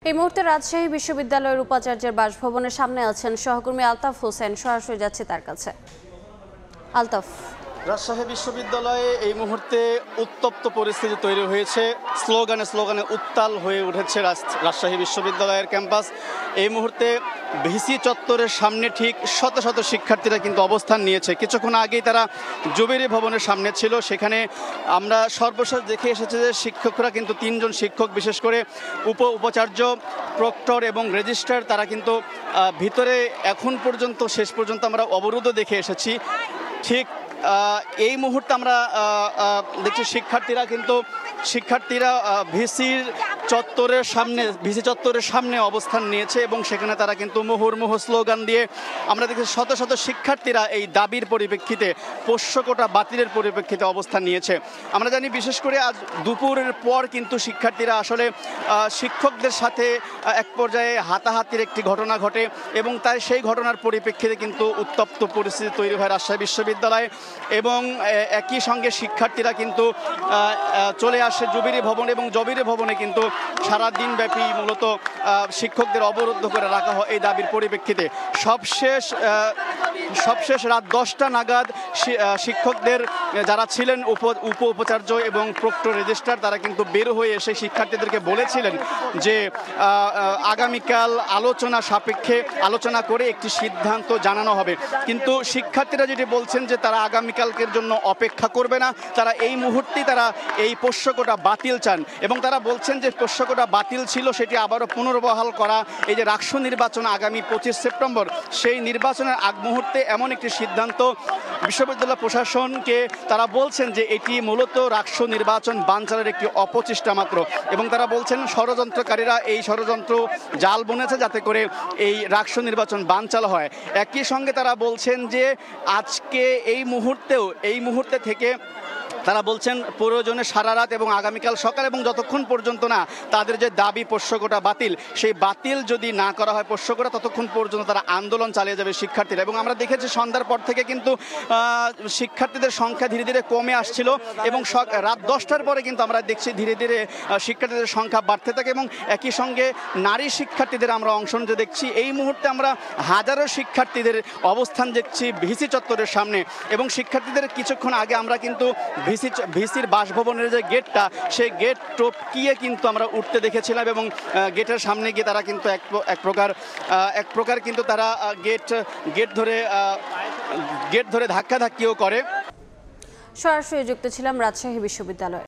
এই মুহূর্তে রাজশাহী বিশ্ববিদ্যালয়ের উপাচার্যের বাসভবনের সামনে আছেন সহকর্মী আলতাফ হোসেন। সরাসরি যাচ্ছে তার কাছে। আলতাফ, রাজশাহী বিশ্ববিদ্যালয়ে এই মুহূর্তে উত্তপ্ত পরিস্থিতি তৈরি হয়েছে। স্লোগানে উত্তাল হয়ে উঠেছে রাজশাহী বিশ্ববিদ্যালয়ের ক্যাম্পাস। এই মুহূর্তে ভিসি চত্বরের সামনে ঠিক শত শত শিক্ষার্থীরা কিন্তু অবস্থান নিয়েছে। কিছুক্ষণ আগেই তারা জুবিলি ভবনের সামনে ছিল। সেখানে আমরা সর্বশেষ দেখে এসেছি যে শিক্ষকরা কিন্তু 3 জন শিক্ষক, বিশেষ করে উপাচার্য, প্রক্টর এবং রেজিস্ট্রার, তারা কিন্তু ভিতরে এখন পর্যন্ত শেষ পর্যন্ত আমরা অবরোধও দেখে এসেছি। ঠিক এই মুহূর্তে আমরা দেখছি শিক্ষার্থীরা ভিসি চত্বরের সামনে অবস্থান নিয়েছে এবং সেখানে তারা কিন্তু মুহুর্মুহু স্লোগান দিয়ে, আমরা দেখছি শত শত শিক্ষার্থীরা এই দাবির পরিপ্রেক্ষিতে, পোষ্য কোটা বাতিলের পরিপ্রেক্ষিতে অবস্থান নিয়েছে। আমরা জানি বিশেষ করে আজ দুপুরের পর কিন্তু শিক্ষার্থীরা আসলে শিক্ষকদের সাথে এক পর্যায়ে হাতাহাতির একটি ঘটনা ঘটে এবং তাই সেই ঘটনার পরিপ্রেক্ষিতে কিন্তু উত্তপ্ত পরিস্থিতি তৈরি হয় রাজশাহী বিশ্ববিদ্যালয়ে এবং একই সঙ্গে শিক্ষার্থীরা কিন্তু চলে আসে জুবিলি ভবন এবং জুবিলি ভবনে কিন্তু সারাদিন ব্যাপী মূলত শিক্ষকদের অবরুদ্ধ করে রাখা হয় এই দাবির পরিপ্রেক্ষিতে। সবশেষ রাত 10টা নাগাদ শিক্ষকদের যারা ছিলেন উপাচার্য এবং প্রক্টর রেজিস্ট্রার, তারা কিন্তু বের হয়ে এসে শিক্ষার্থীদেরকে বলেছিলেন যে আগামীকাল আলোচনা সাপেক্ষে আলোচনা করে একটি সিদ্ধান্ত জানানো হবে। কিন্তু শিক্ষার্থীরা যেটি বলছেন যে তারা আগামীকালকের জন্য অপেক্ষা করবে না, তারা এই মুহূর্তেই তারা এই পোষ্য কোটা বাতিল চান এবং তারা বলছেন যে পোষ্য কোটা বাতিল ছিল সেটি আবারও পুনর্বহাল করা। এই যে রাকসু নির্বাচন আগামী 25 সেপ্টেম্বর, সেই নির্বাচনের আগ মুহূর্তে এমন একটি সিদ্ধান্ত বিশ্ববিদ্যালয় প্রশাসনকে, তারা বলছেন যে এটি মূলত রাকসু নির্বাচন বানচালের একটি অপচেষ্টা মাত্র এবং তারা বলছেন ষড়যন্ত্রকারীরা এই ষড়যন্ত্র জাল বুনেছে যাতে করে এই রাকসু নির্বাচন বানচাল হয়। একই সঙ্গে তারা বলছেন যে আজকে এই মুহূর্তে থেকে তারা বলছেন প্রয়োজনে সারা রাত এবং আগামীকাল সকাল এবং যতক্ষণ পর্যন্ত না তাদের যে দাবি পোষ্য কোটা বাতিল, সেই বাতিল যদি না করা হয় পোষ্য কোটা, ততক্ষণ পর্যন্ত তারা আন্দোলন চালিয়ে যাবে শিক্ষার্থীরা। এবং আমরা দেখেছি সন্ধ্যার পর থেকে কিন্তু শিক্ষার্থীদের সংখ্যা ধীরে ধীরে কমে আসছিল এবং রাত 10টার পরে কিন্তু আমরা দেখছি ধীরে ধীরে শিক্ষার্থীদের সংখ্যা বাড়তে থাকে এবং একই সঙ্গে নারী শিক্ষার্থীদের আমরা অংশ নিতে দেখছি। এই মুহূর্তে আমরা হাজারো শিক্ষার্থীদের অবস্থান দেখছি ভিসি চত্বরের সামনে এবং শিক্ষার্থীদের কিছুক্ষণ আগে আমরা কিন্তু ভিসির বাসভবনের যে গেটটা, সেই গেট টপকিয়ে কিন্তু আমরা উঠতে দেখেছিলাম এবং গেটের সামনে গিয়ে তারা কিন্তু এক প্রকার কিন্তু তারা গেট ধরে ধাক্কাধাক্কিও করে। সরাসরি যুক্ত ছিলাম রাজশাহী বিশ্ববিদ্যালয়ে।